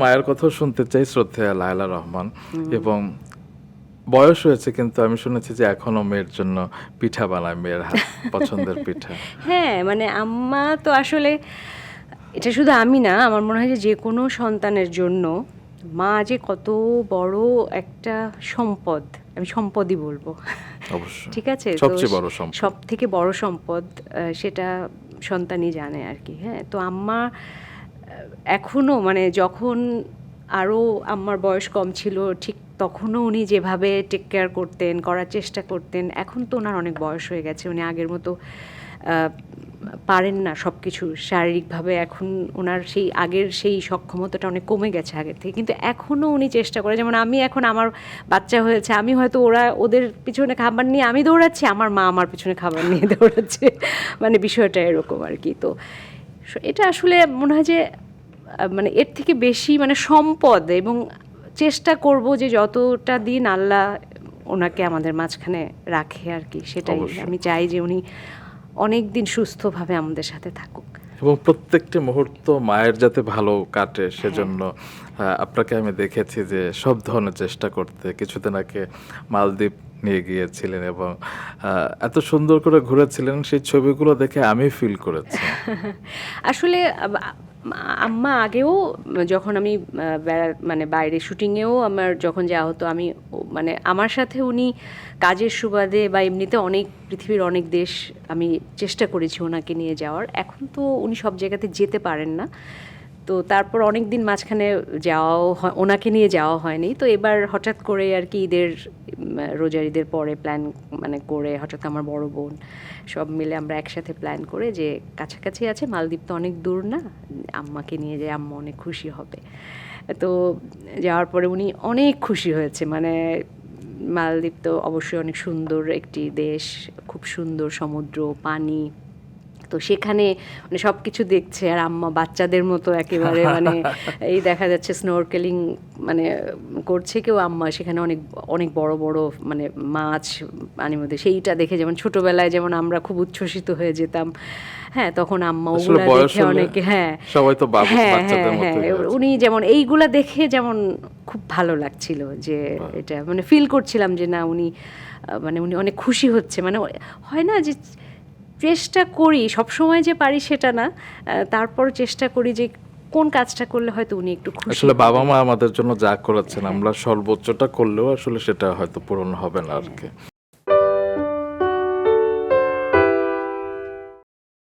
মায়ের কথাও শুনতে চাই, শ্রদ্ধেয়া লায়লা রহমান। এবং বয়স হয়েছে কিন্তু আমি শুনেছি যে এখনো মেয়ের জন্য পিঠা বানায়, মেয়ের হাত পছন্দের পিঠা। হ্যাঁ, মানে আম্মা তো আসলে, এটা শুধু আমি না, আমার মনে হয় যে যে কোনো সন্তানের জন্য মা যে কত বড় একটা সম্পদ, আমি সম্পদই বলবো। অবশ্যই, ঠিক আছে, তো সবচেয়ে বড় সম্পদ। সব থেকে বড় সম্পদ সেটা সন্তানই জানে আর কি। হ্যাঁ, তো আম্মা এখনো মানে যখন আরও আম্মার বয়স কম ছিল ঠিক তখনও উনি যেভাবে টেক কেয়ার করতেন, করার চেষ্টা করতেন, এখন তো ওনার অনেক বয়স হয়ে গেছে, উনি আগের মতো পারেন না সব কিছু শারীরিকভাবে। এখন ওনার সেই আগের সেই সক্ষমতাটা অনেক কমে গেছে আগের থেকে, কিন্তু এখনও উনি চেষ্টা করে। যেমন আমি এখন, আমার বাচ্চা হয়েছে, আমি হয়তো ওদের পিছনে খাবার নিয়ে আমি দৌড়াচ্ছি, আমার মা আমার পিছনে খাবার নিয়ে দৌড়াচ্ছে, মানে বিষয়টা এরকম আর কি। তো এটা আসলে মনে হয় যে মানে এর থেকে বেশি মানে সম্পদ, এবং চেষ্টা করব যে যতটা দিন আল্লাহ ওনাকে আমাদের মাঝখানে রাখে আর কি, সেটাই আমি চাই যে উনি অনেক দিন সুস্থভাবে আমাদের সাথে থাকুক এবং প্রত্যেকটি মুহূর্ত মায়ের যাতে ভালো কাটে সেজন্য আপনাকে আমি দেখেছি যে সব ধরনের চেষ্টা করতে। কিছুদিন আগে মালদ্বীপ নিয়ে গিয়েছিলেন এবং এত সুন্দর করে ঘুরেছিলেন, সেই ছবিগুলো দেখে আমি ফিল করেছি। আসলে আম্মা আগেও যখন আমি মানে বাইরে শুটিংয়েও আমার যখন যাওয়া হতো, আমি মানে আমার সাথে উনি কাজের সুবাদে বা এমনিতে অনেক পৃথিবীর অনেক দেশ আমি চেষ্টা করেছি ওনাকে নিয়ে যাওয়ার। এখন তো উনি সব জায়গাতে যেতে পারেন না, তো তারপর অনেক দিন মাঝখানে যাওয়াও ওনাকে নিয়ে যাওয়া হয়নি। তো এবার হঠাৎ করে আর কি ঈদের, রোজার ঈদের পরে প্ল্যান মানে করে, হঠাৎ আমার বড় বোন সব মিলে আমরা একসাথে প্ল্যান করে যে কাছাকাছি আছে, মালদ্বীপ তো অনেক দূর না, আম্মাকে নিয়ে যায়, আম্মা অনেক খুশি হবে। তো যাওয়ার পরে উনি অনেক খুশি হয়েছে। মানে মালদ্বীপ তো অবশ্যই অনেক সুন্দর একটি দেশ, খুব সুন্দর সমুদ্র, পানি, তো সেখানে মানে সব কিছু দেখছে, আর আম্মা বাচ্চাদের মতো একেবারে মানে এই দেখা যাচ্ছে স্নোরকেলিং মানে করছে কেউ, আম্মা সেখানে অনেক অনেক বড় বড় মানে মাছ পানির মধ্যে, সেইটা দেখে যেমন ছোটবেলায় যেমন আমরা খুব উচ্ছ্বসিত হয়ে যেতাম, হ্যাঁ, তখন আম্মা ওগুলা দেখে অনেকে, হ্যাঁ সবাই তো হ্যাঁ বাচ্চাদের হ্যাঁ মতো হ্যাঁ, উনি যেমন এইগুলা দেখে যেমন খুব ভালো লাগছিল, যে এটা মানে ফিল করছিলাম যে না উনি মানে উনি অনেক খুশি হচ্ছে। মানে হয় না যে চেষ্টা করি সব সময় যে পারি সেটা না, তারপর চেষ্টা করি যে কোন কাজটা করলে হয়তো উনি একটু খুশি। আসলে বাবা মা আমাদের জন্য যা করেছেন, আমরা সর্বোচ্চটা করলেও আসলে সেটা হয়তো পূরণ হবে না আর কি।